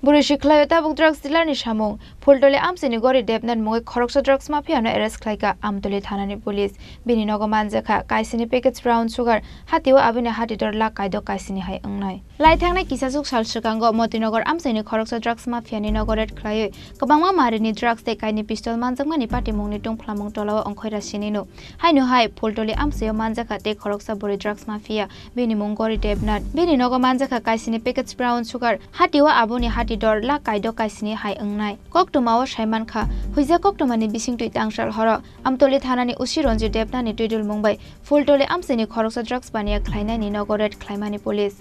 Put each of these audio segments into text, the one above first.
Burishi Klayota book drugs dealer ni Shamung, Pultole Amsini Gori Debnan Moy Koroksa drugs mafia no arrest Klaika Amtoli Thanani police, Bininogo Manzaka, Kaisini packets brown sugar, Hatiwa Abina Hatidor La Kaido Kaisini Hai Ungnai. Laitangna Kisasuk Salsukango, Motinogo Amsini Koroksa drugs mafia ni Nogoret Klayo, Kabama Marini drugs take Kaini pistol Manzamani Pati Monitung Plamong Tolawa Onkoira Sinino. Hainu Hai, Pultole Amsio Manzaka take Koroksa Bori drugs mafia, Binimongori Debnat, Bininogo Manzaka Kaisini packets brown sugar, Hatiwa Abuni Hati Dor la kaido kaisini hai ungnai koktumawa shaiman kha huija koktumani bising tui tangshal horo amtoli thanani usironji debnani tuidul mumbai fultole amsini khoroksa drugs bania khlaina ni nogoret khlaimani police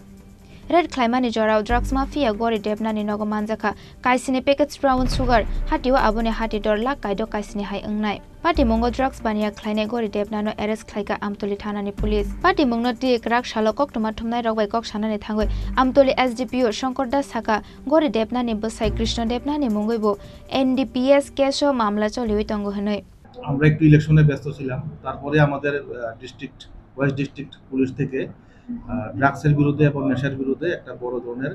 Red Klaimani Jorao drugs mafia Gori Debnani Nogo Manzaka Kaisini packets brown sugar Hatiwa Abune Hati Dor la kaido kaisini hai ungnai Pati Mongo drugs bania Klaine Gori Debnano arrest Klaika Amtoli Thanani police Pati Mongno ti krak shalokok tuma thumnai rogbai kok sanani thangoi Amtoli SDPO Shankordas Saka Gori Debnani Bosai Krishna Debnani Mongoibo NDPS কেসও মামলা চলিয়ে তঙ্গ হনই আমরা একটু ইলেকশনে ব্যস্ত ছিলাম তারপরে আমাদের district West district police থেকে ড্রাগসের বিরুদ্ধে এবং নেশার বিরুদ্ধে একটা বড় ধরনের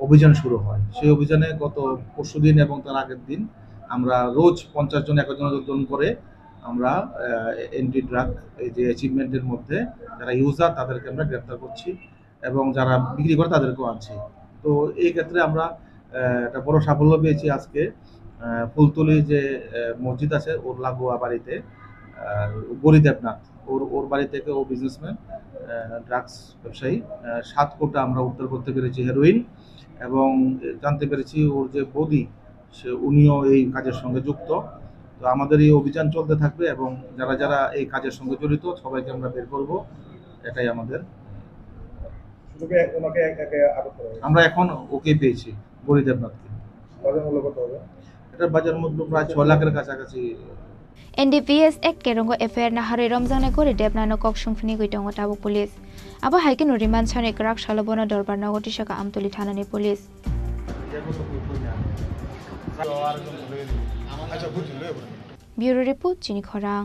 অভিযান শুরু হয় সেই অভিযানে গত পরশুদিন এবং তার আগের দিন আমরা রোজ 50 জন 1 জন করে আমরা এন্টি ড্রাগ এই যে অ্যাচিভমেন্টের মধ্যে যারা ইউজার তাদেরকে আমরা গ্রেফতার করছি এবং যারা বিক্রি করে তাদেরকেও আনছি তো এই ক্ষেত্রে আমরা একটা বড় সাফল্য পেয়েছি আজকে ফুলতলি যে মসজিদ আছে ওর লাগোয়া বাড়িতে গরি দেবনাথ ওর বাড়ি থেকে ও বিজনেসম্যান ড্রাগস ব্যবসায়ী 7 কোটা আমরা উদ্ধার করতে পেরেছি হেরোইন এবং জানতে পেরেছি ওর যে বৌদি সে উনিও এই কাজের সঙ্গে যুক্ত তো আমাদের এই অভিযান চলতে থাকবে এবং যারা যারা এই কাজের সঙ্গে জড়িত সবাইকে আমরা বের করব এটাই আমাদের আমরা এখন ওকে পেয়েছি গরি দেবনাথকে এটার বাজার মূল্য প্রায় 6 লাখের কাছাকাছি NDPS Act Kerongo FR na hari Ramzan Gori Debna no kok sungfini guitong tabu police. Aba haikin riman sane krak shalobona dorbar na goti shaka amtoli thanani police. Bureau report Chini Khorang.